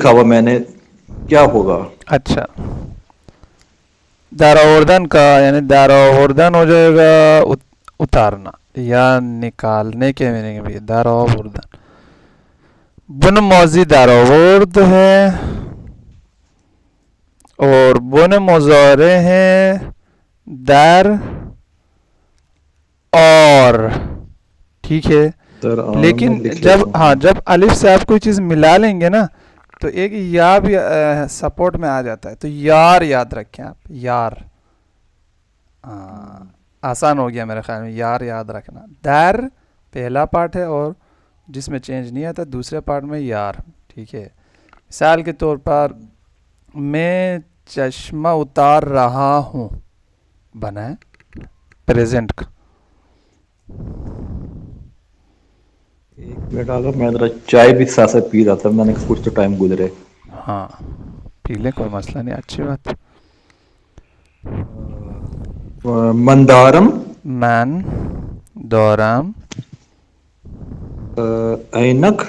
لکھا ہوا میں نے، کیا ہوگا؟ اچھا، داراوردن کا یعنی داراوردن ہو جائے گا اتارنا یا نکالنے کے میننگ بھی داراوردن. بن موزی داراورد ہے اور بن مضارع ہے در اور. ٹھیک ہے، در آر میں لیکن لکھ جب لیتا ہوں. ہاں جب الف سے آپ کوئی چیز ملا لیں گے نا تو ایک یا بھی سپورٹ میں آ جاتا ہے. تو یار یاد رکھیں آپ، یار. ہاں آسان ہو گیا میرے خیال میں، یار یاد رکھنا. در پہلا پارٹ ہے اور جس میں چینج نہیں آتا، دوسرے پارٹ میں یار. ٹھیک ہے، مثال کے طور پر میں چشمہ اتار رہا ہوں، بنا ہے پریزنٹ کا. ایک منٹ آگا، میں ذرا چائے بھی ساتھ ساتھ پی رہا تھا، میں نے کہا کچھ تو ٹائم گزرے. ہاں پی لیں، کوئی مسئلہ نہیں، اچھی بات. مندارم، من دورم اینک،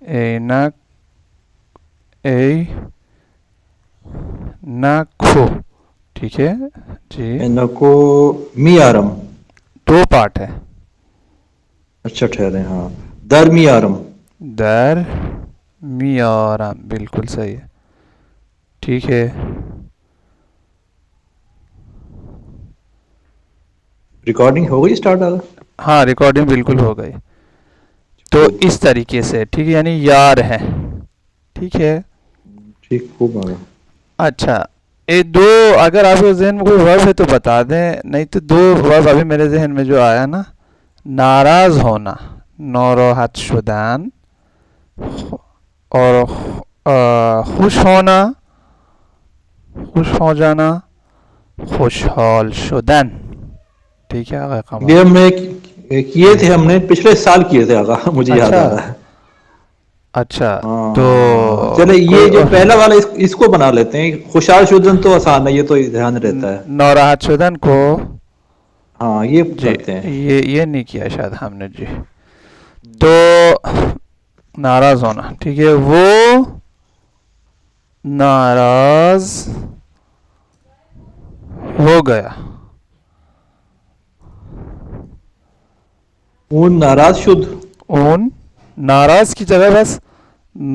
اینک ای نکھو. ٹھیک ہے جی، اینکو میارم. دو پارٹ ہے. اچھا ٹھہرے، ہاں درمیارم. در میارم بالکل صحیح ہے. ٹھیک ہے، ریکارڈنگ ہو گئی اسٹارٹ آگا؟ ہاں ریکارڈنگ بالکل ہو گئی. تو خوب اس طریقے سے ٹھیک ہے، یعنی یار ہے. ٹھیک ہے. ٹھیک، خوب آگا. اچھا، یہ دو اگر آپ کے ذہن میں کوئی ورب ہے تو بتا دیں، نہیں تو دو ورب ابھی میرے ذہن میں جو آیا نا، ناراض ہونا ناراحت شدن، اور خوش ہونا خوش ہو جانا، خوشحال شدن. ٹھیک ہے آقا قمر. یہ ہم نے کیے جی تھے، ہم نے پچھلے سال کیے تھے آگا، مجھے یاد اچھا آ رہا ہے. اچھا تو ہاں چلے، یہ کوئی جو پہلا والا اس کو بنا لیتے ہیں. خوشحال شدن تو آسان ہے، یہ تو دھیان رہتا ہے. ناراحت شدن کو ہاں یہ جی، کرتے ہیں. یہ نہیں کیا شاید ہم نے. جی تو ناراض ہونا. ٹھیک ہے، وہ ناراض ہو گیا. اون ناراض شد. اون ناراض کی جگہ بس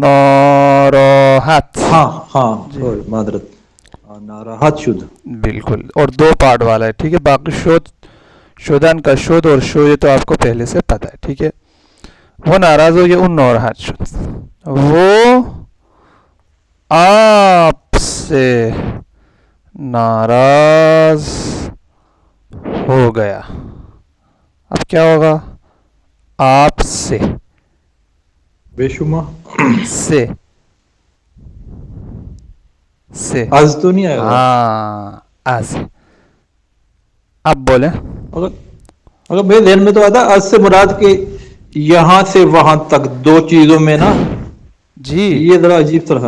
ناراحت. ہاں ہاں جی معذرت، ناراحت شد. بالکل، اور دو پارٹ والا ہے. ٹھیک ہے، باقی شدن کا شد اور شو یہ تو آپ کو پہلے سے پتہ ہے. ٹھیک ہے، وہ ناراض ہو گیا، ان ناراحت شد. وہ آپ سے ناراض ہو گیا. اب کیا ہوگا؟ آپ سے بے شمار سے سے از تو نہیں آئے گا. ہاں از. اب بولیں. اگر میرے ذہن میں تو آتا از سے مراد کہ یہاں سے وہاں تک دو چیزوں میں نا، جی یہ ذرا عجیب طرح.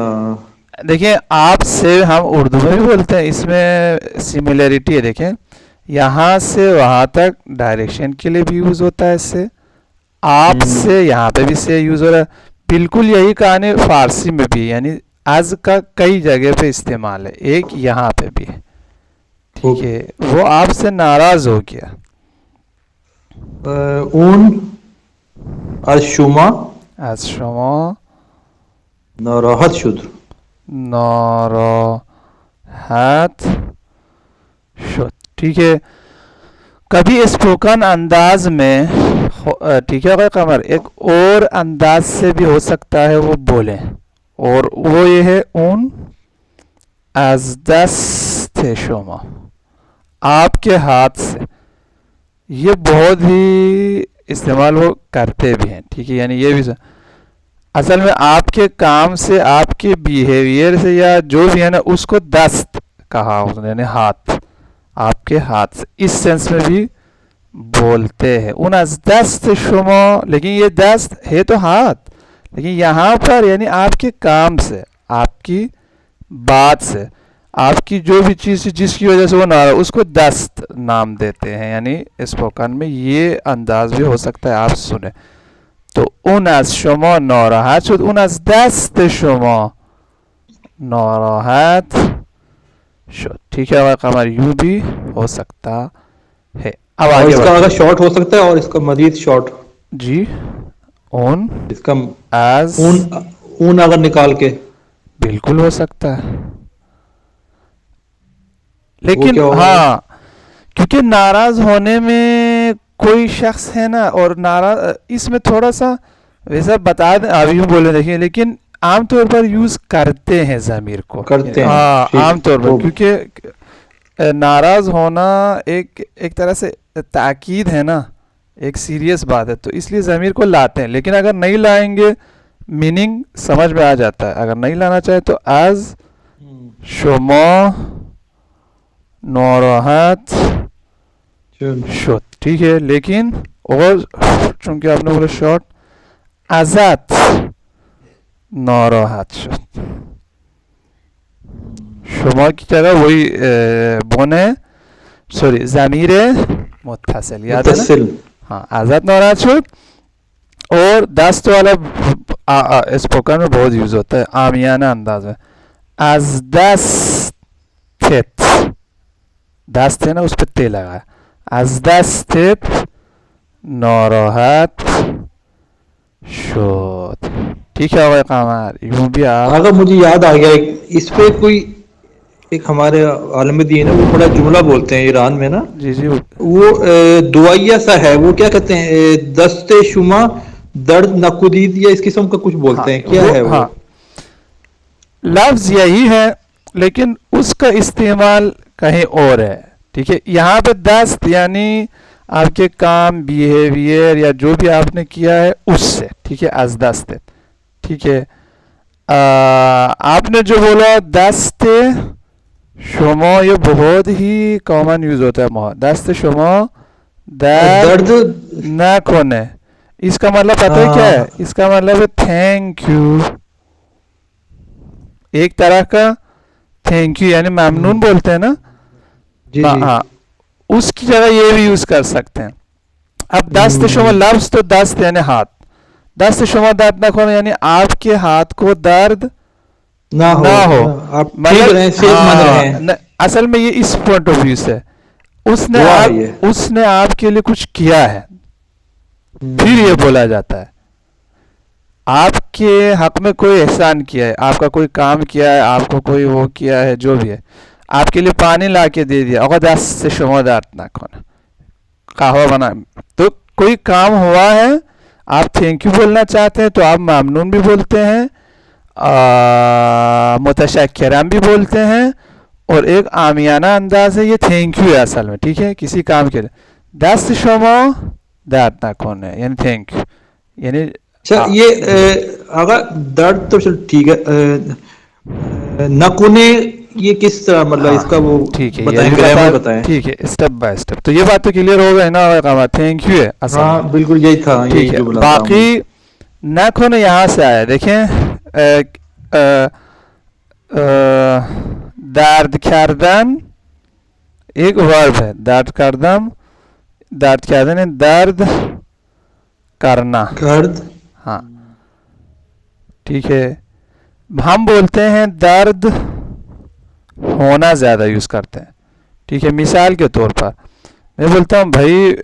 دیکھیں، آپ سے ہم اردو میں بھی بولتے ہیں، اس میں سملیرٹی ہے. دیکھیں، یہاں سے وہاں تک ڈائریکشن کے لیے بھی یوز ہوتا ہے اس سے. آپ سے یہاں پہ بھی سے یوز ہو رہا ہے. بالکل یہی کہانی فارسی میں بھی، یعنی از کا کئی جگہ پہ استعمال ہے، ایک یہاں پہ بھی ہے. ٹھیک خوب. ہے، وہ آپ سے ناراض ہو گیا. اون از شما از شما ناراحت شد. ناراحت شد. ٹھیک ہے، کبھی اسپوکن انداز میں ٹھیک ہے قمر، ایک اور انداز سے بھی ہو سکتا ہے وہ بولیں، اور وہ یہ ہے اون از دست شما، آپ کے ہاتھ سے. یہ بہت ہی استعمال وہ کرتے بھی ہیں. ٹھیک ہے، یعنی یہ بھی اصل میں آپ کے کام سے، آپ کے بیہیویئر سے، یا جو بھی ہے نا، اس کو دست کہا اس نے، یعنی ہاتھ، آپ کے ہاتھ سے، اس سینس میں بھی بولتے ہیں. ان از دست شما، لیکن یہ دست ہے تو ہاتھ، لیکن یہاں پر یعنی آپ کے کام سے، آپ کی بات سے، آپ کی جو بھی چیز جس کی وجہ سے وہ ناراض، اس کو دست نام دیتے ہیں. یعنی اسپوکن میں یہ انداز بھی ہو سکتا ہے، آپ سنیں تو اون از شما ناراحت شد، اون از دست شما ناراحت شد. ٹھیک ہے آقا قمر, یوں بھی ہو سکتا ہے. اب اور آگے اس کا بڑھ. اگر شارٹ ہو سکتا ہے اور اس کا مزید شارٹ, جی اون اس کا ایز, اون اگر نکال کے, بالکل ہو سکتا ہے. وہ لیکن کیا ہوگا پھر؟ ہاں, کیونکہ ناراض ہونے میں کوئی شخص ہے نا, اور ناراض اس میں تھوڑا سا ویسا بتا دیں, ابھی یوں بولے دیکھیں, لیکن عام طور پر یوز کرتے ہیں ضمیر کو. کرتے ہیں, ہاں ٹھیک عام طور پر, وہ کیونکہ ناراض ہونا ایک طرح سے تاکید ہے نا, ایک سیریس بات ہے, تو اس لیے ضمیر کو لاتے ہیں. لیکن اگر نہیں لائیں گے میننگ سمجھ میں آ جاتا ہے. اگر نہیں لانا چاہے تو از شما ناراحت شد. ٹھیک ہے, لیکن اور چونکہ آپ نے بولا شارٹ, ازت ناراحت شد. شما کی جگہ وہی بونے, سوری ضمیر متصل, یاد ہے نا. متصل. ہاں, ازت ناراحت شد. اور دست والا اسپوکن میں بہت یوز ہوتا ہے عامیانہ انداز میں. از دست دست ہے نا, اس پہ تے لگا ہے. از دستت ناراحت شد. ٹھیک ہے آقا قمر, یوں بھی آپ. اگر مجھے یاد آ گیا, اس پہ کوئی ایک ہمارے عالم دین ہے, وہ بڑا جملہ بولتے ہیں ایران میں نا, جی جی وہ دعائیہ سا ہے, وہ کیا کہتے ہیں, دست شما درد نقدید یا اس قسم کا کچھ ہاں بولتے ہیں, کیا ہے وہ؟ ہاں لفظ یہی ہے, لیکن اس کا استعمال کہیں اور ہے. ٹھیک ہے, یہاں پہ دست یعنی آپ کے کام, بیہیویئر یا جو بھی آپ نے کیا ہے اس سے. ٹھیک ہے, از دست. ٹھیک ہے, آپ نے جو بولا دست شما, یہ بہت ہی کامن یوز ہوتا ہے. دست شما درد درد نہ کھونے. اس کا مطلب پتہ ہے کیا ہے؟ اس کا مطلب ہے تھینک یو. ایک طرح کا تھینک یو یعنی ممنون بولتے ہیں نا. جی جی, ہاں, اس کی جگہ یہ بھی یوز کر سکتے ہیں. اب دست شما لفظ تو دست یعنی ہاتھ, دست شما درد نہ کھونا یعنی آپ کے ہاتھ کو درد نہ ہو. آپ ٹھیک مطلب رہیں, صحت مند رہیں, اصل میں یہ اس پوائنٹ آف ویو سے دعا ہے یہ. اس نے آپ کے لیے کچھ کیا ہے, پھر یہ بولا جاتا ہے. آپ کے حق میں کوئی احسان کیا ہے, آپ کا کوئی کام کیا ہے, آپ کو کوئی وہ کیا ہے, جو بھی ہے, آپ کے لیے پانی لا کے دے دیا, اور دست سے شما درد نہ کھونا, قہوہ بنا, تو کوئی کام ہوا ہے, آپ تھینک یو بولنا چاہتے ہیں تو آپ ممنون بھی بولتے ہیں, متشکرم بھی بولتے ہیں, اور ایک عامیانہ انداز ہے, یہ تھینک یو ہے اصل میں. ٹھیک ہے, کسی کام کے لیے دست شما درد نہ کھونا یعنی تھینک یو, یعنی اچھا یہ اگر درد تو چل ٹھیک ہے, نکونے یہ کس طرح, مطلب اس کا وہ ٹھیک ہے, یہ بتائیں, بھی گرامر بتائیں. ٹھیک ہے, اسٹیپ بائی اسٹیپ. تو یہ بات تو کلیئر ہو گئی نا, تھینک یو ہے اصل ہاں میں. بالکل یہی تھا, ٹھیک یہی ہے, جملہ تھا. باقی نہ کھونا یہاں سے آیا. دیکھیں درد کردن ایک ورب ہے, درد کردن, درد کردن ہے درد کرنا. گرد, ہاں ٹھیک ہے, ہم بولتے ہیں درد ہونا زیادہ یوز کرتے ہیں. ٹھیک ہے, مثال کے طور پر میں بولتا ہوں بھائی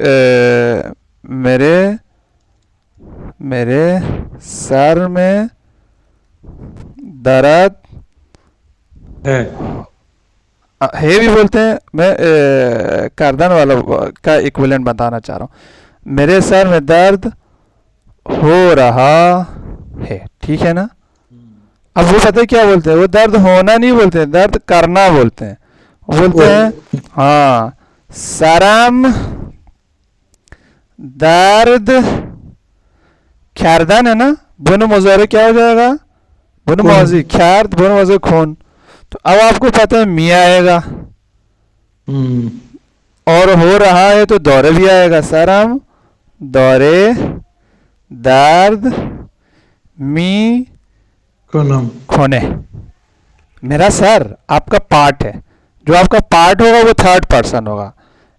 میرے سر میں درد ہے بھی بولتے ہیں. میں کردن والا کا ایکویلنٹ بتانا چاہ رہا ہوں, میرے سر میں درد ہو رہا ہے. ٹھیک ہے نا. اب وہ پتہ ہے کیا بولتے ہیں, وہ درد ہونا نہیں بولتے ہیں, درد کرنا بولتے ہیں. وہ بولتے ہیں ہاں سرم درد کردن ہے نا, بنو مضارع کیا ہو جائے گا, بنو ماضی کھرد, بنو ماضی خون. تو اب آپ کو پتہ ہے میاں آئے گا, اور ہو رہا ہے تو دورے بھی آئے گا. سرم دورے درد می کھونے. میرا سر آپ کا پارٹ ہے, جو آپ کا پارٹ ہوگا وہ تھرڈ پرسن ہوگا.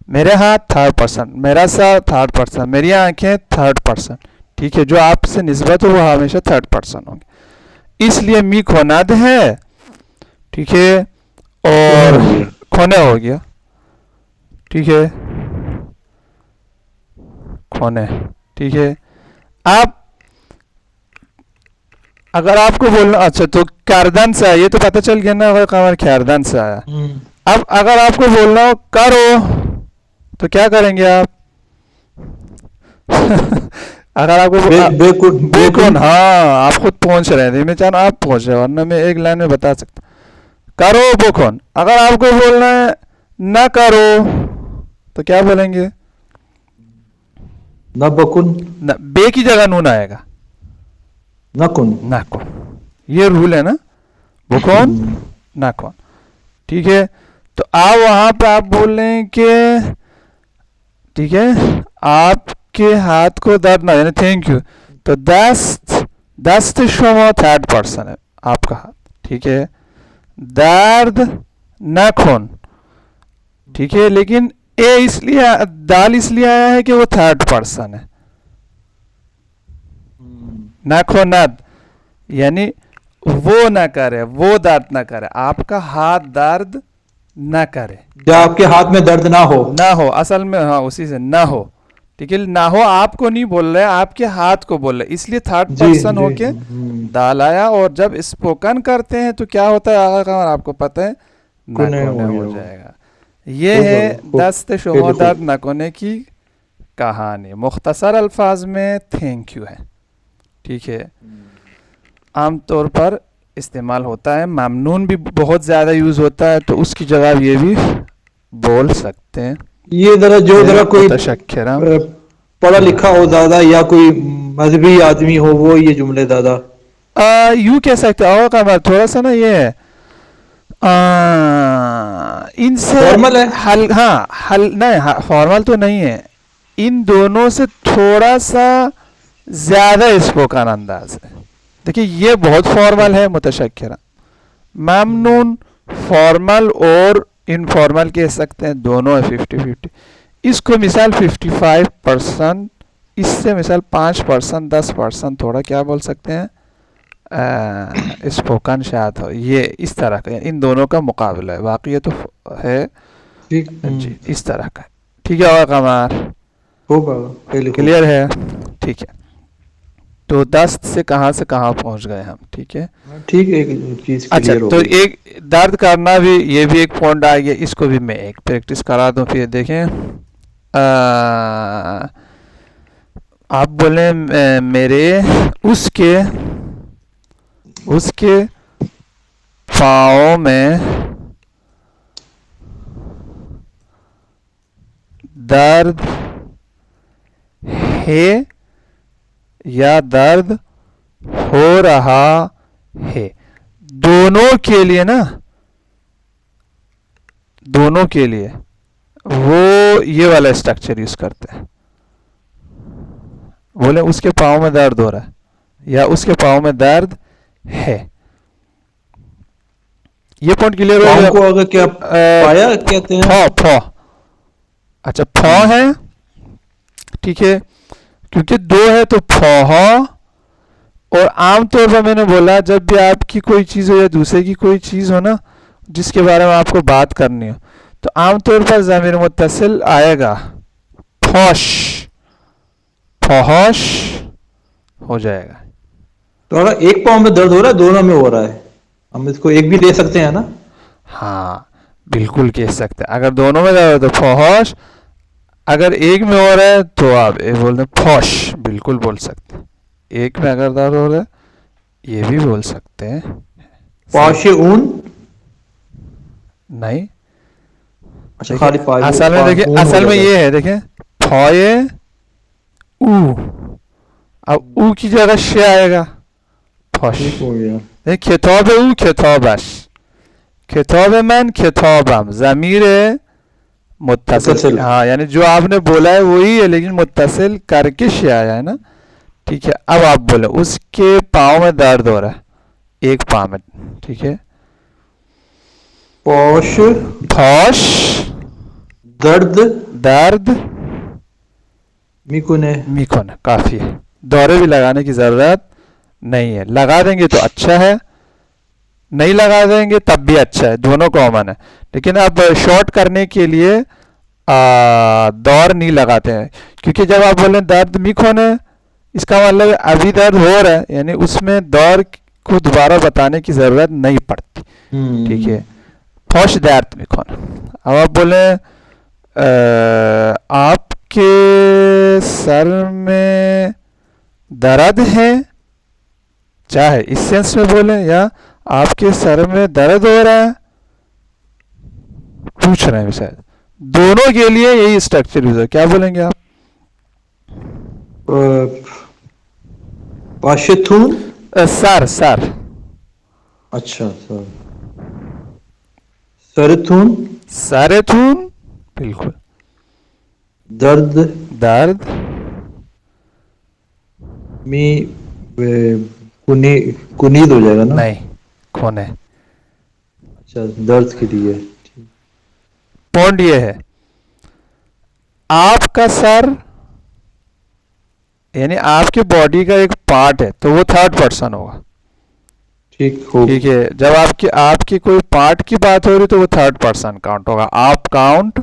میرے ہاتھ تھرڈ پرسن, میرا سر تھرڈ پرسن, میری آنکھیں تھرڈ پرسن. ٹھیک ہے, جو آپ سے نسبت ہو وہ ہمیشہ تھرڈ پرسن ہوں گے. اس لیے می کھوناد ہے ٹھیک ہے, اور کھونے ہو گیا, ٹھیک ہے, کھونے, ٹھیک ہے. آپ اگر آپ کو بولنا, اچھا تو کاردان سے آیا, یہ تو پتہ چل گیا نا قمر کاردان سے آیا. اب اگر آپ کو بولنا ہو کرو تو کیا کریں گے آپ؟ اگر آپ کو بے کون, ہاں آپ خود پہنچ رہے تھے, میں چاہتا آپ پہنچ رہے, ورنہ میں ایک لائن میں بتا سکتا. کرو بو کون. اگر آپ کو بولنا ہے نہ کرو تو کیا بولیں گے؟ نہ بکن, بے کی جگہ نون آئے گا, نہ کن. نہ کون. یہ رول ہے نا, وہ کون نہ کون, ٹھیک ہے. تو آپ وہاں پہ آپ بول رہے ہیں کہ ٹھیک ہے آپ کے ہاتھ کو درد نہ, یعنی تھینک یو. تو دست شما تھرڈ پرسن ہے آپ کا ہاتھ, ٹھیک ہے. درد نہ کھون, ٹھیک ہے, لیکن اے اس لیے دال اس لیے آیا ہے کہ وہ تھرڈ پرسن ہے. نہ کھوند یعنی وہ نہ کرے, وہ درد نہ کرے, آپ کا ہاتھ درد نہ کرے, یا آپ کے ہاتھ میں درد نہ ہو. نہ ہو, اصل میں ہاں اسی سے نہ ہو, ٹھیک ہے. نہ ہو آپ کو نہیں بول رہے, آپ کے ہاتھ کو بول رہے, اس لیے تھرڈ جی پرسن ہو جی. کے دال آیا. اور جب اسپوکن کرتے ہیں تو کیا ہوتا ہے آغا قمر آپ کو پتہ ہے, نکونے ہو جائے گا. یہ ہے دست شما درد نکونے کی کہانی, مختصر الفاظ میں تھینک یو ہے, ٹھیک ہے. عام طور پر استعمال ہوتا ہے, ممنون بھی بہت زیادہ یوز ہوتا ہے, تو اس کی جگہ یہ بھی بول سکتے ہیں. یہ ذرا کوئی متشکرم. پڑھا لکھا ہو زیادہ یا کوئی مذہبی آدمی ہو وہ یہ جملے زیادہ یوں کہہ سکتے ہو قمر, تھوڑا سا نا یہ ہے ان سے فارمل ہے. نہیں فارمل تو نہیں ہے, ان دونوں سے تھوڑا سا زیادہ اسپوکن انداز ہے. دیکھیے یہ بہت فارمل ہے, متشکرہ. ممنون فارمل اور انفارمل کہہ سکتے ہیں, دونوں ہے 50-50. اس کو مثال 55%, اس سے مثال 5%, 10% تھوڑا کیا بول سکتے ہیں اسپوکن شاید ہو. یہ اس طرح کا ان دونوں کا مقابلہ ہے, باقی یہ تو ہے جی اس طرح کا, ٹھیک ہے. اور قمر کلیئر ہے, ٹھیک ہے. تو دست سے کہاں پہنچ گئے ہم, ٹھیک ہے. ٹھیک ہے, چیز اچھا کلیئر ہو تو گئی. ایک درد کرنا بھی, یہ بھی ایک پوائنٹ آ گیا, اس کو بھی میں ایک پریکٹس کرا دوں. پھر دیکھیں آپ بولیں میرے اس کے پاؤں میں درد ہے یا درد ہو رہا ہے. دونوں کے لیے نا, دونوں کے لیے وہ یہ والا اسٹرکچر یوز کرتے ہیں. بولے اس کے پاؤں میں درد ہو رہا ہے یا اس کے پاؤں میں درد ہے. یہ پوائنٹ کلیئر ہو گیا. کو اگر کیا پایا کہتے ہیں, پھو اچھا پھو ہے, ٹھیک ہے, کیونکہ دو ہے تو پھو. اور عام طور پر میں نے بولا جب بھی آپ کی کوئی چیز ہو یا دوسرے کی کوئی چیز ہو نا جس کے بارے میں آپ کو بات کرنی ہو, تو عام طور پر ضمیر متصل آئے گا, پھوش, پھوش ہو جائے گا. تو اگر ایک پاؤں میں درد ہو رہا ہے, دونوں میں ہو رہا ہے, ہم اس کو ایک بھی لے سکتے ہیں نا. ہاں بالکل کہہ سکتے ہیں, اگر دونوں میں درد ہو تو پھوش, اگر ایک میں ہو رہا ہے تو آپ بولتے ہیں پھوش, بالکل بول سکتے ہیں. ایک میں اگر درد ہو رہا ہے یہ بھی بول سکتے ہیں. پاش اون نہیں, اچھا دیکھیں خالی اصل میں, دیکھیں اون ہو اصل میں جاتا ہے. یہ ہے, دیکھیں پھوئے او, اب او کی جگہ ش آئے گا, پھوش. ٹھیک ہو گیا. کتاب او کتابش, کتاب من کتابم, ضمیر متصل, ہاں یعنی جو آپ نے بولا ہے وہی ہے لیکن متصل کر کے ش آیا ہے نا, ٹھیک ہے. اب آپ بولے اس کے پاؤں میں درد ہو رہا ہے, ایک پاؤں میں, ٹھیک ہے. پوش پھوش درد درد میکونے میکھن, کافی ہے, دورے بھی لگانے کی ضرورت نہیں ہے. لگا دیں گے تو اچھا ہے, نہیں لگا دیں گے تب بھی اچھا ہے, دونوں کامن ہے. لیکن اب شارٹ کرنے کے لیے دور نہیں لگاتے ہیں, کیونکہ جب آپ بولیں درد می کھونے, اس کا مطلب ابھی درد ہو رہا ہے, یعنی اس میں دور کو دوبارہ بتانے کی ضرورت نہیں پڑتی. ٹھیک ہے, خوش درد می کھونے. اب آپ بولیں آپ کے سر میں درد ہے, چاہے اس سینس میں بولیں یا آپ کے سر میں درد ہو رہا ہے پوچھ رہے ہیں شاید, دونوں کے لیے یہی اسٹرکچر یوز ہے. کیا بولیں گے آپ؟ پاشتون. سر سر اچھا سر. سرتون. سرتون بالکل. درد. درد می کنید ہو جائے گا نا. نہیں, کھونے. اچھا درد کے لیے. پوائنٹ یہ ہے آپ کا سر یعنی آپ کی باڈی کا ایک پارٹ ہے تو وہ تھرڈ پرسن ہوگا. ٹھیک ہے, جب آپ کی کوئی پارٹ کی بات ہو رہی تو وہ تھرڈ پرسن کاؤنٹ ہوگا, آپ کاؤنٹ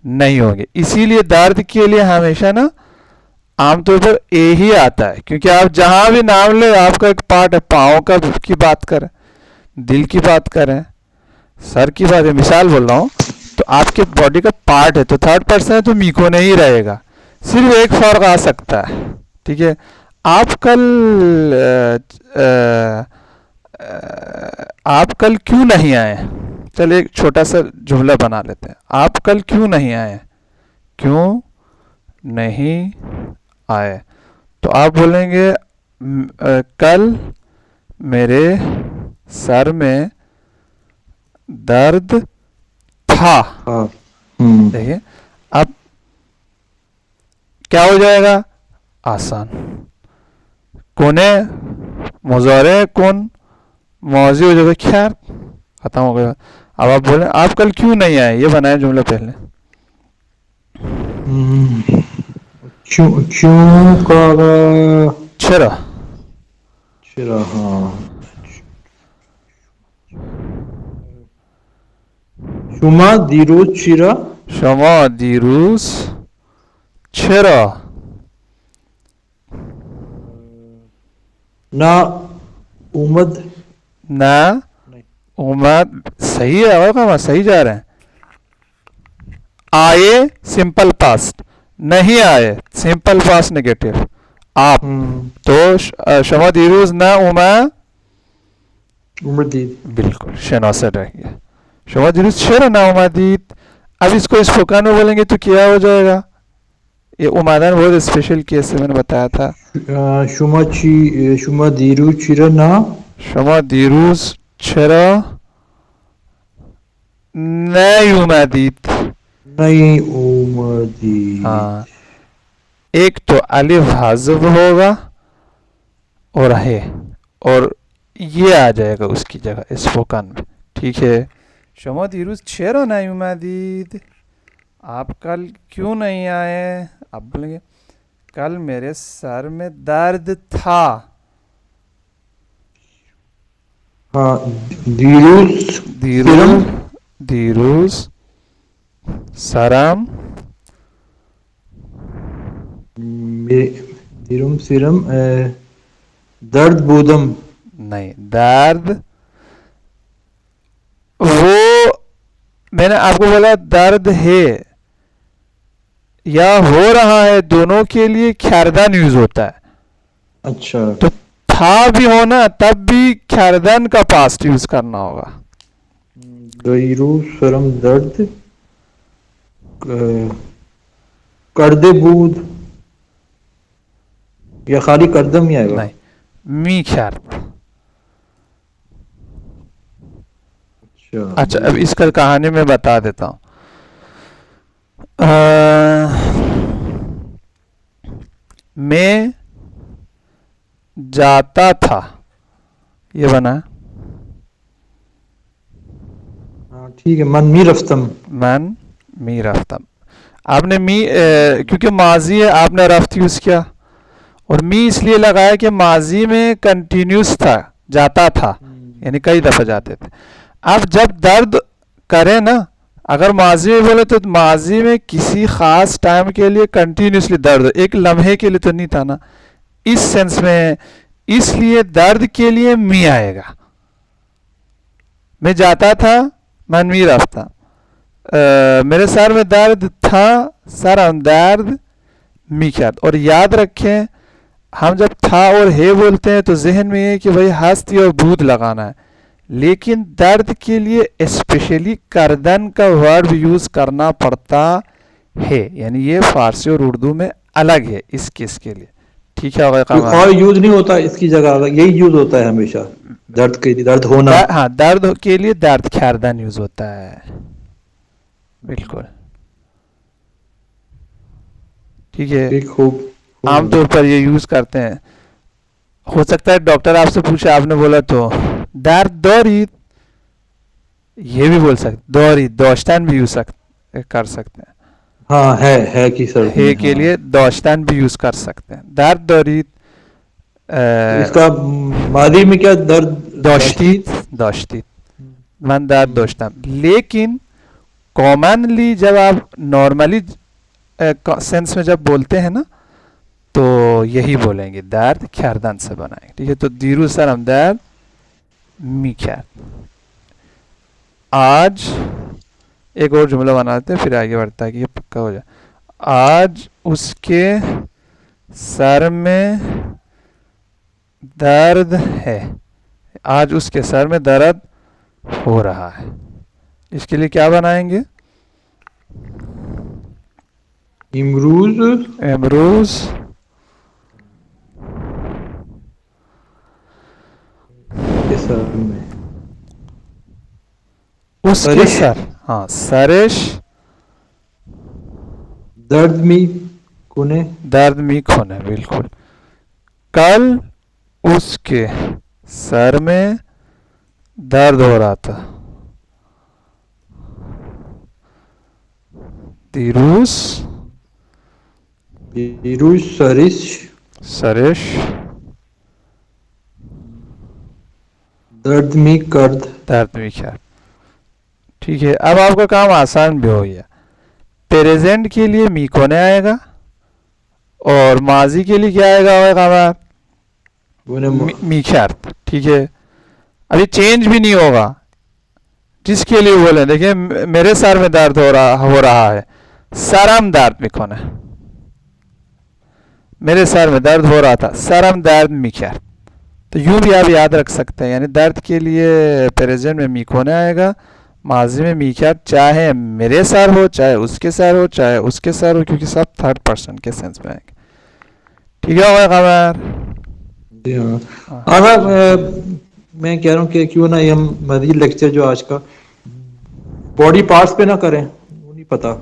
نہیں ہوگے. اسی لیے درد کے لیے ہمیشہ نا عام طور پر اے ہی آتا ہے, کیونکہ آپ جہاں بھی نام لیں آپ کا ایک پارٹ ہے, پاؤں کا کی بات کریں, دل کی بات کریں, سر کی بات ہے, مثال بول رہا ہوں, تو آپ کے باڈی کا پارٹ ہے تو تھرڈ پرسن ہے تو میکو نہیں رہے گا. صرف ایک فرق آ سکتا ہے. ٹھیک ہے, آپ کل کیوں نہیں آئے؟ چل ایک چھوٹا سا جملہ بنا لیتے ہیں, آپ کل کیوں نہیں آئے؟ کیوں نہیں آئے, تو آپ بولیں گے کل میرے سر میں درد تھا. دیکھیے اب کیا ہو جائے گا, آسان. کونے مضارع کون ماضی ہو جائے گا, خیر ختم ہو گیا. اب آپ بولیں آپ کل کیوں نہیں آئے, یہ بنائیں جملہ پہلے. کیوں کا چرا ہاں. شما دیروز چرا. شما دیروز چرا نا اومد. نہ اومد. صحیح ہے, اور صحیح جا رہے ہیں. آئے سمپل پاسٹ, نہیں آئے سمپل پاسٹ نیگیٹو. آپ تو شما دیروز نہ عمدید. بالکل شناسر رہ گیا. شما دیروز چرا نہ اومدید. اب اس کو اسپوکن میں بولیں گے تو کیا ہو جائے گا, یہ اومدن بہت اسپیشل کیس میں نے بتایا تھا. شما دیروز چرا نہ. شما دیروز چرا نہیں اومدید. نہیں اومدید. ہاں, ایک تو الف حذف ہوگا اور ہے, اور یہ آ جائے گا اس کی جگہ اسپوکن میں. ٹھیک ہے, شما دیروز چرا نہیں اومدید, آپ کل کیوں نہیں آئے. آپ بولیں گے کل میرے سر میں درد تھا. ہاں دیروز سرم دیروم سرم درد بودم. نہیں, درد وہ میں نے آپ کو بولا درد ہے یا ہو رہا ہے, دونوں کے لیے خیردان یوز ہوتا ہے. اچھا, تو تھا بھی ہونا تب بھی خیردان کا پاسٹ یوز کرنا ہوگا. دیروز سرم درد کردے بود, یا خالی کردم ہی آئے گا. نہیں, می خیر. اچھا اب اس کا کہانی میں بتا دیتا ہوں. میں جاتا تھا, یہ بنا. ہاں ٹھیک ہے, من می رفتم. من می رفتم. آپ نے می کیونکہ ماضی ہے آپ نے رفت یوز کیا, اور می اس لیے لگایا کہ ماضی میں کنٹینیوس تھا, جاتا تھا, یعنی کئی دفعہ جاتے تھے. اب جب درد کرے نا, اگر ماضی میں بولے تو ماضی میں کسی خاص ٹائم کے لیے کنٹینیوسلی درد, ایک لمحے کے لیے تو نہیں تھا نا, اس سینس میں. اس لیے درد کے لیے می آئے گا. میں جاتا تھا, من می رفتا, میرے سر میں درد تھا, سرم درد می کرد. اور یاد رکھیں ہم جب تھا اور ہے بولتے ہیں تو ذہن میں یہ کہ بھائی ہستی اور بود لگانا ہے, لیکن درد کے لیے اسپیشلی کردن کا ورب یوز کرنا پڑتا ہے, یعنی یہ فارسی اور اردو میں الگ ہے اس کیس کے لیے. ٹھیک ہے کوئی اور یوز نہیں ہوتا اس کی جگہ, یہی یوز ہوتا ہے ہمیشہ درد کے لیے, درد ہونا. ہاں, درد کے لیے درد کردن یوز ہوتا ہے. بالکل ٹھیک ہے, ٹھیک, خوب عام طور پر یہ یوز کرتے ہیں. ہو سکتا ہے ڈاکٹر آپ سے پوچھے, آپ نے بولا تو درد دارید, یہ بھی بول سکتے, دارید داشتن بھی یوز کر سکتے ہیں. ہاں ہے کی سرد ہے میں, کے ہاں. لیے داشتن بھی یوز کر سکتے ہیں. درد دارید, اس کا ماضی میں کیا, درد داشتید, داشتید, من درد داشتم. لیکن کامنلی جب آپ نارملی سینس میں جب بولتے ہیں نا تو یہی بولیں گے, درد کردن سے بنائیں گے. ٹھیک ہے, تو دیرو سرم درد می کرد. آج ایک اور جملہ بناتے ہیں پھر آگے بڑھتا ہے کہ یہ پکا ہو جائے. آج اس کے سر میں درد ہے, آج اس کے سر میں درد ہو رہا ہے. اس کے لیے کیا بنائیں گے؟ امروز امروز کے سر میں اس کے سرش سر, ہاں سرش درد می کونے, درد می کھونے. بالکل. کل اس کے سر میں درد ہو رہا تھا. دیروز دیروز سرش درد می کرد. درد می کرد. ٹھیک ہے, اب آپ کا کام آسان بھی ہو گیا. پریزنٹ کے لیے می کونے آئے گا اور ماضی کے لیے کیا آئے گا خبر, می کرد. ٹھیک ہے, ابھی چینج بھی نہیں ہوگا. جس کے لیے بولیں, دیکھیں میرے سر میں درد ہو رہا ہے, سرم درد می کنه. میرے سر میں درد ہو رہا تھا, سرم درد می کرد. تو یوں بھی آپ یاد رکھ سکتے ہیں, یعنی درد کے لیے پریزنٹ میں می کونے آئے گا, ماضی میں می کرد, چاہے میرے سر ہو, چاہے اس کے سر ہو, چاہے اس کے سر ہو, کیونکہ سب تھرڈ پرسن کے سینس میں آئیں گے. ٹھیک ہے ہوگا خبر. جی ہاں. میں کہہ رہا ہوں کہ کیوں نہ یہ ہم مزید لیکچر جو آج کا باڈی پارٹس پہ نہ کریں, وہ نہیں پتا.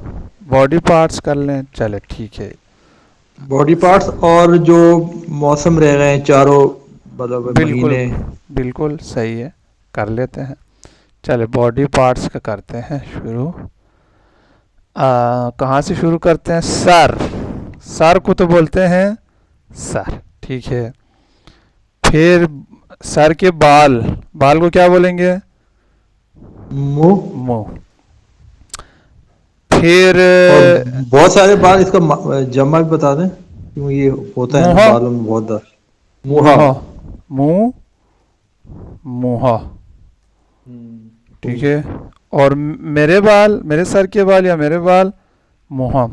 باڈی پارٹس کر لیں, چلے ٹھیک ہے. باڈی پارٹس اور جو موسم رہ رہے ہیں چاروں مطلب بالکل مہینے. بالکل صحیح ہے, کر لیتے ہیں. چلے باڈی پارٹس کا کرتے ہیں شروع. کہاں سے شروع کرتے ہیں؟ سر. سر کو تو بولتے ہیں سر. ٹھیک ہے, پھر سر کے بال, بال کو کیا بولیں گے؟ منہ. منہ. پھر اور بہت سارے بال, اس کا جمع بھی بتا دیں کیوں یہ ہوتا ہے نا منہ, بالوں میں بہت درد. منہ, منہ, منہ. ٹھیک ہے, اور میرے بال, میرے سر کے بال یا میرے بال, منہ.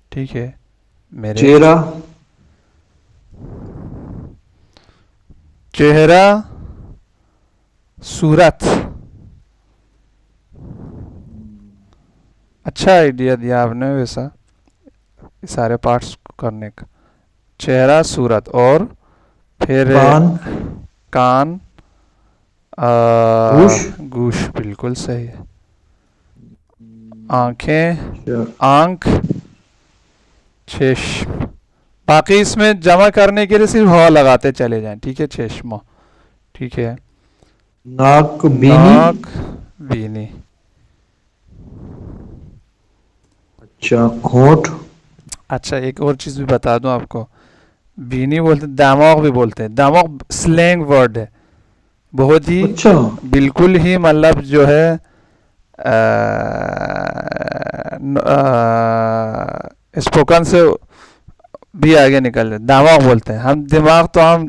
ٹھیک ہے, میرے چہرہ. چہرہ, صورت. اچھا آئیڈیا دیا آپ نے ویسا سارے پارٹس کو کرنے کا. چہرہ, صورت, اور پھر کان, گوش. گوش. بالکل صحیح ہے. آنکھیں, آنکھ, چشم. باقی اس میں جمع کرنے کے لیے صرف ہوا لگاتے چلے جائیں. ٹھیک ہے, چشمہ. ٹھیک ہے, ناک, بینی. ناک, بینی. اچھا, ہونٹ. اچھا ایک اور چیز بھی بتا دوں آپ کو, بھی نہیں بولتے, دماغ بھی بولتے ہیں. دماغ سلینگ ورڈ ہے, بہت ہی اچھا بالکل ہی مطلب جو ہے اسپوکن سے بھی آگے نکل جائے. دماغ بولتے ہیں ہم, دماغ تو ہم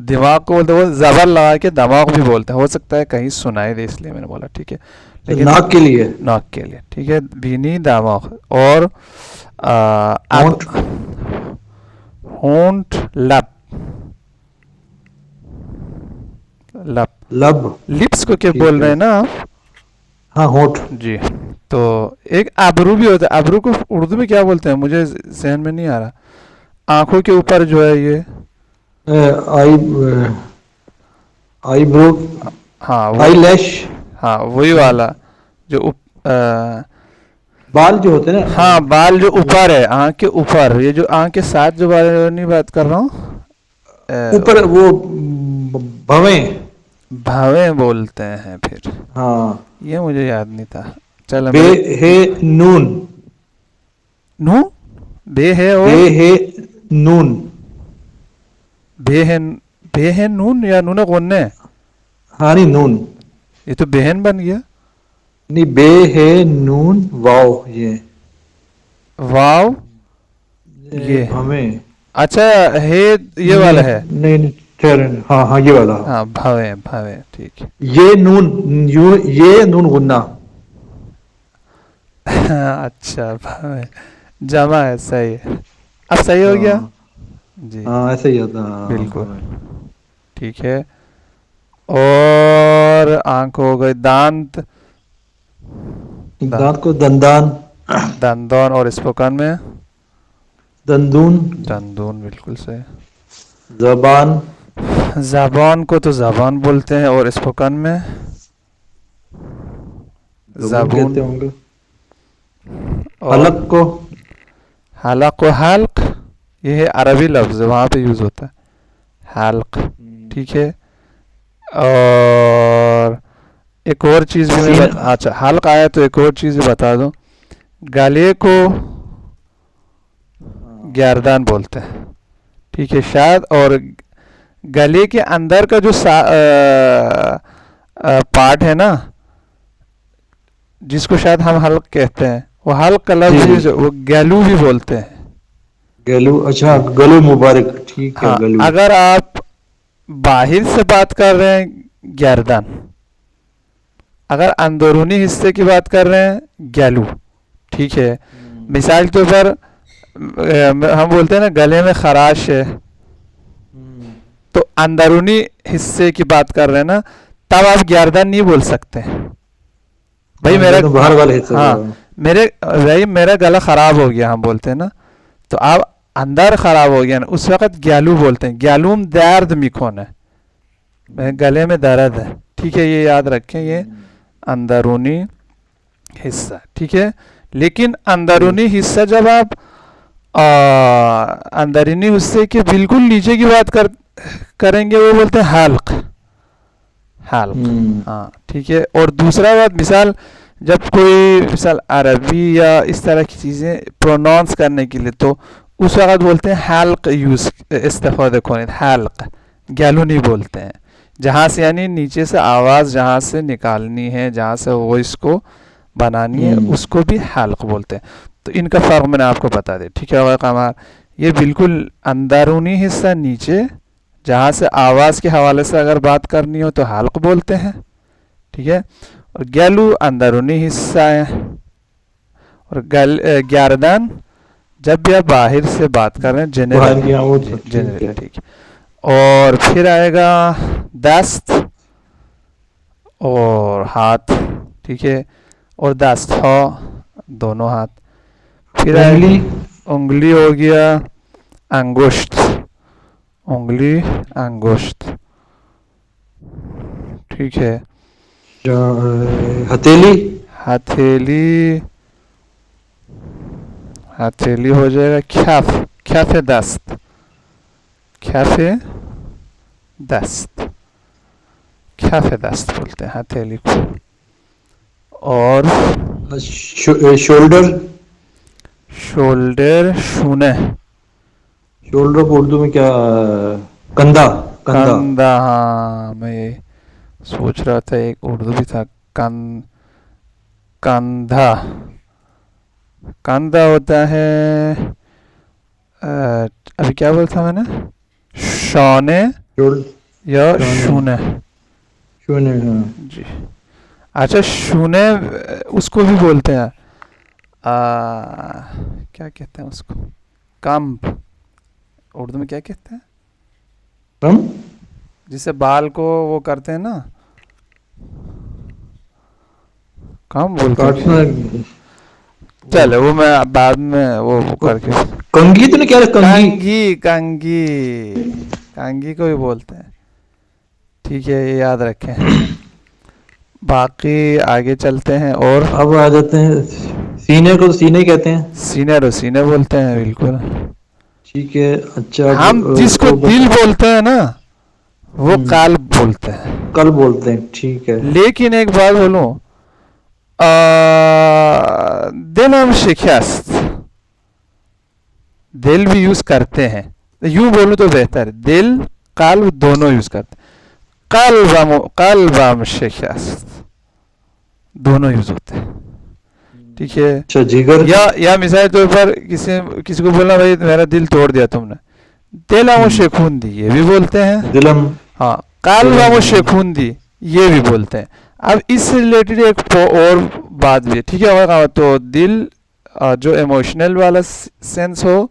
دماغ کو بولتے ہیں, وہ زبر لگا کے دماغ بھی بولتے ہیں. ہو سکتا ہے کہیں سنائی دے اس لیے میں نے بولا, ٹھیک ہے, لیکن ناک کے لیے ناک کے لیے, ٹھیک ہے, بینی دماغ. اور اب ہونٹ ہونٹ, لب, لب, لب لپس کو کیا بول ٹھیک رہے ہے ہیں نا آپ؟ ہاں ہونٹ جی. تو ایک ابرو بھی ہوتا ہے. ابرو کو اردو میں کیا بولتے ہیں مجھے ذہن میں نہیں آ رہا. آنکھوں کے اوپر جو ہے یہ آئی آئی برو ہاں وہ, آئی لیش ہاں وہی والا جو بال جو ہوتے ہیں نا ہاں بال جو اوپر ہے آنکھ کے اوپر, یہ جو آنکھ کے ساتھ جو بال نہیں بات کر رہا ہوں, اوپر وہ بھویں بھاویں بولتے ہیں پھر, ہاں یہ مجھے یاد نہیں تھا. چلو بے میرے ہے نون نو, بے ہے بے اور ہے نون بے ہے نون یا نون غنہ, ہانی نون یہ تو بہن بن گیا. نہیں بے ہے نون واؤ یہ واو, یہ بھویں اچھا ہے یہ والا ہے. نہیں نہیں ٹھہرے, ہاں ہاں یہ والا ہاں بھویں, بھویں, ٹھیک ہے. یہ نون یہ نون غنہ اچھا بھویں جمع ہے, صحیح ہے. اب صحیح ہو گیا. ہاں جی ہاں ایسا ہی ہوتا ہاں بالکل بھویں. ٹھیک ہے. اور آنکھ ہو گئی, دانت, دانت کو دندان دندون, اور اسپوکن میں دندون دندون, بالکل صحیح. زبان زبان کو تو زبان بولتے ہیں, اور اسپوکن میں زبون زبون. کہتے ہوں گے. اور حلق کو حلق و حلق, یہ ہے عربی لفظ, وہاں پہ یوز ہوتا ہے حلق, ٹھیک ہے. اور ایک اور چیز بھی میں سینہ اچھا حلق آیا تو ایک اور چیز بھی بتا دوں, گلے کو گردان بولتے ہیں, ٹھیک ہے. شاید اور گلے کے اندر کا جو پارٹ ہے نا, جس کو شاید ہم حلق کہتے ہیں, وہ حلق کا جی لفظ جی بھی وہ گیلو بھی بولتے ہیں. گلو, اچھا جی گلو مبارک, ٹھیک ہے ہاں, گلو. اگر آپ باہر سے بات کر رہے ہیں گردن, اگر اندرونی حصے کی بات کر رہے ہیں گیلو, ٹھیک ہے. مثال کے طور پر ہم بولتے ہیں نا گلے میں خراش ہے, تو اندرونی حصے کی بات کر رہے ہیں نا, تب آپ گردن نہیں بول سکتے. بھائی ہاں میرا, گردن باہر والے حصے ہاں کو. میرا گلا خراب ہو گیا, ہم بولتے ہیں نا, تو آپ اندر خراب ہو گیا نا, اس وقت گیالو بولتے ہیں. گیالوم درد میکھون ہے, گلے میں درد ہے, ٹھیک ہے. یہ یاد رکھیں, یہ اندرونی حصہ, ٹھیک ہے. لیکن اندرونی حصہ جب آپ اندرونی حصے کے بالکل نیچے کی بات کریں گے, وہ بولتے ہیں حلق, حلق, ہاں ٹھیک ہے. اور دوسرا بات, مثال جب کوئی مثال عربی یا اس طرح کی چیزیں پروناؤنس کرنے کے لیے, تو اس وقت بولتے ہیں حلق یوز استفادہ کنید, حلق, گیلو نہیں بولتے ہیں. جہاں سے یعنی نیچے سے آواز جہاں سے نکالنی ہے, جہاں سے وائس کو بنانی ہے, اس کو بھی حلق بولتے ہیں. تو ان کا فرق میں نے آپ کو بتا دیا, ٹھیک ہے قمر. یہ بالکل اندرونی حصہ نیچے, جہاں سے آواز کے حوالے سے اگر بات کرنی ہو تو حلق بولتے ہیں, ٹھیک ہے. اور گیلو اندرونی حصہ ہے, اور گردن جب بھی آپ باہر سے بات کر رہے ہیں باہر جنرلی, کی وہ جی تو جنرلی, ہے. ٹھیک ہے. اور پھر آئے گا دست اور ہاتھ, ٹھیک ہے. اور دست دونوں ہاتھ. پھر آئے انگلی انگلی ہو گیا, انگشت, انگلی, انگشت, ٹھیک ہے. ہتھیلی ہتھیلی, ہتھیلی ہو جائے گا کھف, کھف دست, کھف دست, کھف دست بولتے ہیں ہتھیلی کو. اور شولڈر شولڈر, شونے, شولڈر کو اردو میں کیا؟ کندھا. کندھا. کندھا. ہاں میں یہ سوچ رہا تھا ایک اردو بھی تھا. کندھا. کندھا ہوتا ہے ابھی کیا بولا تھا میں نے؟ شونے یا شونے. شونے. ہاں. جی اچھا شونے اس کو بھی بولتے ہیں کیا کہتے ہیں اس کو؟ کمب. اردو میں کیا کہتے ہیں؟ ہم جسے بال کو وہ کرتے ہیں نا، کم بولتے کاٹنا. ہیں. چلے وہ میں بعد میں وہ کر کے. کنگھی تو نہیں کہہ رہے؟ کنگھی. کنگھی. کنگھی. کنگھی کو بھی بولتے ہیں. ٹھیک ہے یہ یاد رکھیں. باقی آگے چلتے ہیں. اور اب آ جاتے ہیں سینے کو. تو سینے کہتے ہیں. سینے سینے بولتے ہیں بالکل. ٹھیک ہے. اچھا اب ہم جس کو دل بولتے ہیں نا وہ قلب بولتے ہیں. کل بولتے ہیں. ٹھیک ہے. لیکن ایک بات بولوں، دل ہم شکست دل بھی یوز کرتے ہیں. یوں بولوں تو بہتر ہے، دل قلب دونوں یوز کرتے ہیں. قلب ہم شکست دونوں یوز ہوتے ہیں. ٹھیک ہے. اچھا جگر. یا مثال طور پر کسی کو بولنا بھائی میرا دل توڑ دیا تم نے، دل ہم شیخون دی یہ بھی بولتے ہیں. دلم. ہاں قلب ہم شیخون دی یہ بھی بولتے ہیں. اب اس سے ریلیٹڈ ایک اور بات بھی ہے. ٹھیک ہے. تو دل جو ایموشنل والا سینس ہو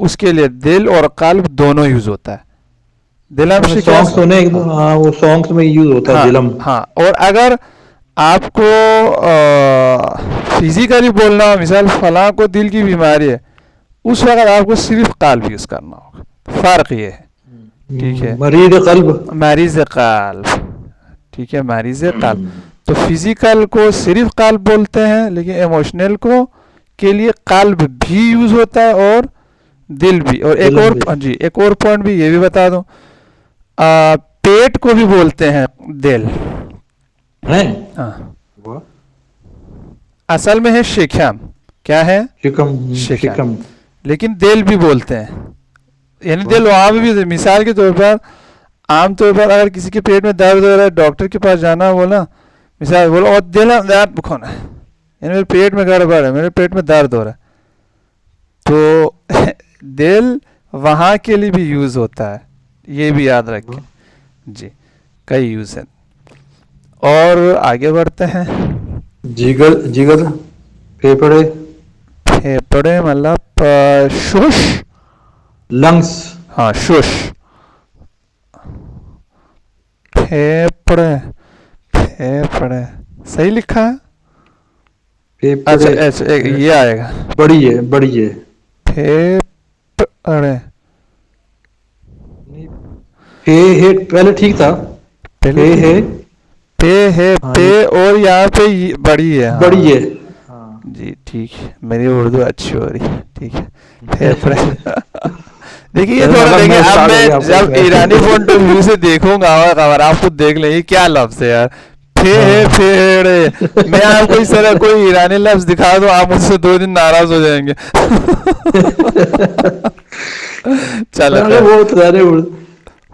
اس کے لیے دل اور قلب دونوں یوز ہوتا ہے. دلم سانگس ہونے ایک دو. ہاں وہ سانگس میں یوز ہوتا ہے دلم. ہاں. اور اگر آپ کو فزیکلی بولنا ہو، مثال فلاں کو دل کی بیماری ہے، اس وقت آپ کو صرف قلب یوز کرنا ہوگا. فرق یہ ہے. ٹھیک ہے. مریض قلب. مریض قلب. ٹھیک ہے. مریض قلب. تو فزیکل کو صرف قلب بولتے ہیں، لیکن ایموشنل کو کے لیے قلب بھی یوز ہوتا ہے اور دل بھی. اور ایک اور پوائنٹ بھی یہ بھی بتا دوں، پیٹ کو بھی بولتے ہیں دل. ہاں اصل میں ہے شکم. کیا ہے؟ شکم. لیکن دل بھی بولتے ہیں. یعنی دل وہاں بھی. مثال کے طور پر عام طور پر اگر کسی کے پیٹ میں درد ہو رہا ہے، ڈاکٹر کے پاس جانا بولا، مثال بولو اور دل درد بکھونا ہے، یعنی میرے پیٹ میں گڑبڑ ہے، میرے پیٹ میں درد ہو رہا ہے، تو دل وہاں کے لیے بھی یوز ہوتا ہے. یہ بھی یاد رکھیں. جی کئی یوز ہیں. اور آگے بڑھتے ہیں. جگر. پھیپھڑے. پھیپھڑے مطلب شش. لنگس. ہاں شش. پھیپھڑے. پھیپھڑے صحیح لکھا ہے. اچھا اچھا یہ آئے گا. بڑی ہے. پھیپھڑے. پہلے ٹھیک تھا. پہلے پے ہے پے اور یہاں پہ بڑی ہے. بڑی ہے. جی ٹھیک ہے. میری اردو اچھی ہو رہی ہے. ٹھیک ہے. پھیپھڑے. دیکھیے یہ تھوڑا دیکھیے. اب میں جب ایرانی پوائنٹ آف ویو سے دیکھوں گا اور آپ خود دیکھ لیں یہ کیا لفظ ہے یار. پھیڑے. میں آپ کو اس طرح کوئی ایرانی لفظ دکھا دوں آپ مجھ سے 2 دن ناراض ہو جائیں گے. چلو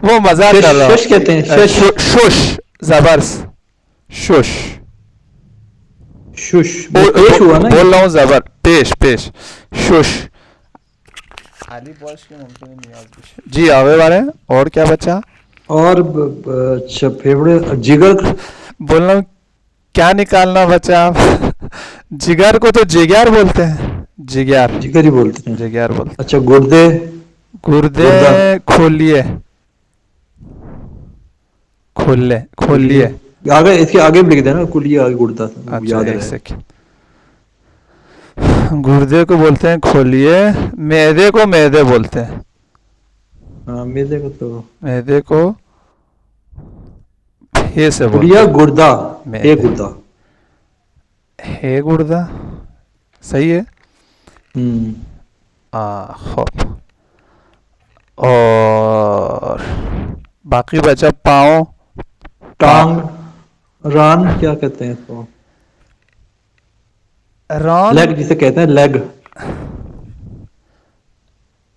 وہ مزاق کر رہا شش کہتے ہیں. ہوں. شش زبرس. شش پیش ہوا نا. بول رہا ہوں زبر. پیش. شش. جی آگے بارے. اور کیا بچا؟ اور اچھا پھیپھڑے. جگر. بول رہا ہوں کیا نکالنا بچا آپ؟ جگر کو تو جگر بولتے ہیں. جگر ہی بولتے ہیں. جگر بولتے ہیں. اچھا گردے. گردے. کھولیے. کھولیے. آگے اس کے آگے بھی لکھ دینا. کلیے آگے گردہ. اچھا یاد ایک رہے. سیکنڈ. گردے کو بولتے ہیں کھولیے. معدے کو معدے بولتے ہیں. ہاں معدے کو تو معدے کو یہ سے بولتے کلیا ہیں. گردہ. معدے. ہے گردہ. صحیح ہے. خوب. اور باقی بچا پاؤں. ٹانگ. ران کیا کہتے ہیں اس کو؟ ران. لیگ جسے کہتے ہیں لیگ.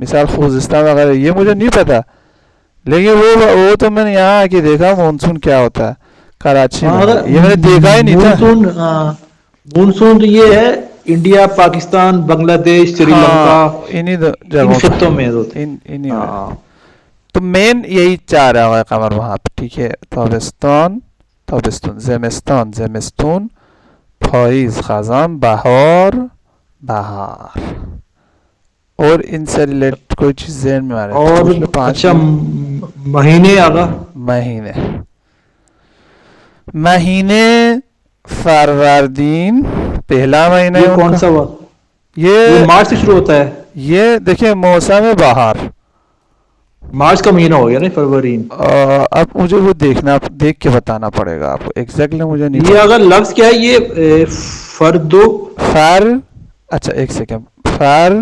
مثال خوزستان وغیرہ یہ مجھے نہیں پتا، لیکن وہ تو میں نے یہاں آ کے دیکھا مونسون کیا ہوتا ہے کراچی میں، یہ میں نے دیکھا ہی نہیں تھا. مونسون تو یہ ہے انڈیا، پاکستان، بنگلہ دیش، سری لنکا، ہاں انہی ان جگہوں خطوں پہ، میں ہوتے ہیں. انہی میں. ہاں تو مین یہی چار ہے قمر وہاں پہ، ٹھیک ہے. تابستان تابستون، زمستان زمستون، پاییز خزان، بہار بہار. اور ان سے ریلیٹ کوئی چیز ذہن میں آ رہا ہے؟ اور پوچھ لو 5 اچھا منٹ. مہینے آگا. مہینے، مہینے فروردین پہلا مہینہ ہے یہ ان کون کا. سا ہوا؟ یہ یہ مارچ سے شروع ہوتا ہے. یہ دیکھیں موسم بہار. مارچ کا مہینہ ہو گیا نا فروری. اب مجھے وہ دیکھنا، دیکھ کے بتانا پڑے گا آپ کو ایگزیکٹلی، مجھے نہیں یہ پتا. اگر لفظ کیا ہے یہ فردو فر، اچھا ایک سیکنڈ، فر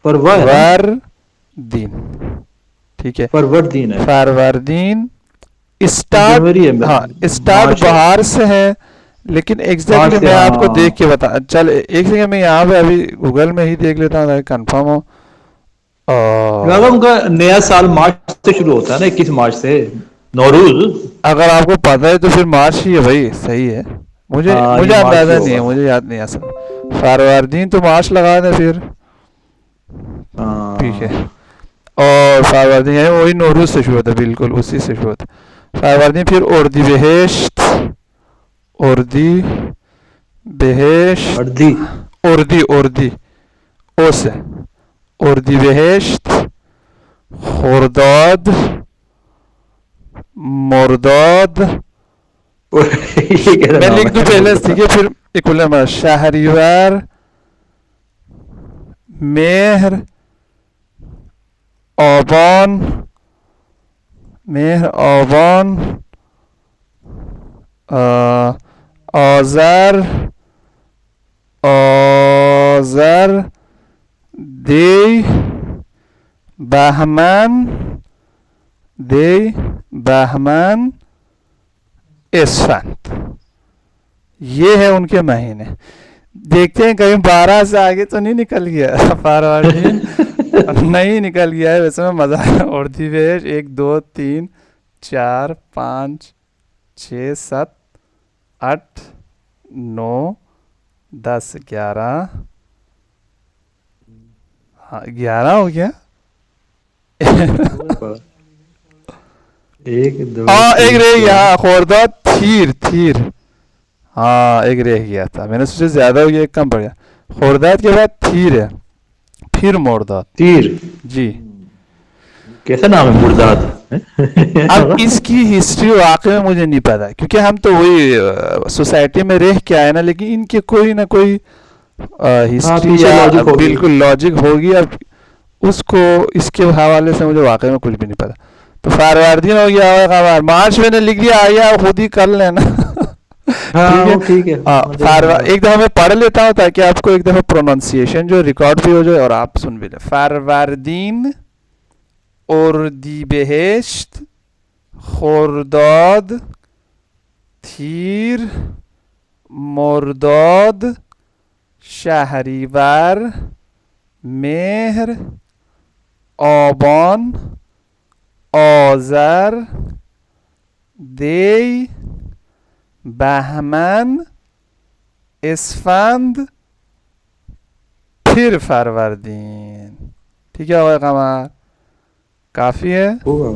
فروا ہے نا، ور دین، ٹھیک ہے. فروردین ہے. فروردین یہ اسٹارٹ، جنوری ہے، ہاں اسٹارٹ مارچ ہے. بہار سے ہے، لیکن مارچ ایگزیکٹلی سے میں آپ کو ہاں. دیکھ کے بتا. چل ایک سیکنڈ میں یہاں پہ ابھی گوگل میں ہی دیکھ لیتا ہوں تاکہ کنفرم ہو. ان کا نیا سال مارچ سے شروع ہوتا ہے نا، 21 مارچ سے نوروز. اگر آپ کو پتہ ہے تو پھر مارچ ہی ہے بھائی، صحیح ہے. ہاں یہ مجھے مارچ سے اندازہ نہیں ہے، ہوگا. مجھے یاد نہیں اصل. فروردین تو مارچ لگا دیں پھر، ٹھیک ہے. ہاں اور فروردین ہے وہی نوروز سے شروع ہوتا ہے، بالکل اسی سے شروع ہوتا ہے فروردین. پھر اردی بہشت، اردی بہشت، اردی اردی اردی او سے، اردی بہشت، خرداد، مرداد. یہ کیسا میں نام لکھ دوں ہے پہلے، مردہ؟ ٹھیک ہے. پھر اکولم شہریور، مہر، آبان، مہر آبان، آذر، آذر، دی، بہمن، دی، بہمن، اسفند. یہ ہے ان کے مہینے. دیکھتے ہیں کہیں 12 سے آگے تو نہیں نکل گیا فروردین. نہیں نکل گیا ہے ویسے، میں مزہ آیا. اردی بہشت 1 2 3 4 5 6 7 8 9 10 11، ہاں 11 ہو گیا. ایک دو ہاں ایک تین رہ گیا، چار. ہاں خورداد، تھیر تھیر، ہاں ایک رہ گیا تھا، میں نے سوچا زیادہ ہو گیا ایک کم پڑ گیا. خورداد کے بعد تھیر ہے، پھر مورداد. تیر. جی. کیسا نام ہے مرداد؟ اب اس کی ہسٹری واقعی میں مجھے نہیں پتا، کیونکہ ہم تو وہی سوسائٹی میں رہ کے آئے نا، لیکن ان کے کوئی نہ کوئی ہاں ہسٹری پیچھے یا لاجک ہوگی. بالکل لاجک ہوگی. اب اس کو اس کے حوالے سے مجھے واقعی میں کچھ بھی نہیں پتا. تو فروردین ہو گیا ہوگا، مارچ میں نے لکھ دیا، آئیے آپ خود ہی کر لینا. ہاں ٹھیک ہے. وہ ٹھیک ہے، میں دیکھ لوں گا. ایک دفعہ میں پڑھ لیتا ہوں تاکہ آپ کو ایک دفعہ پروننسیشن جو ریکارڈ بھی ہو جائے اور آپ سن بھی لیں. فروردین، اردی بہشت، خرداد، تھیر، مرداد، شہریور، مہر، آبان، آذر، دی، بہمن، اسفند، پھر فروردین. ٹھیک ہے قمر، کافی ہے. ہوگا.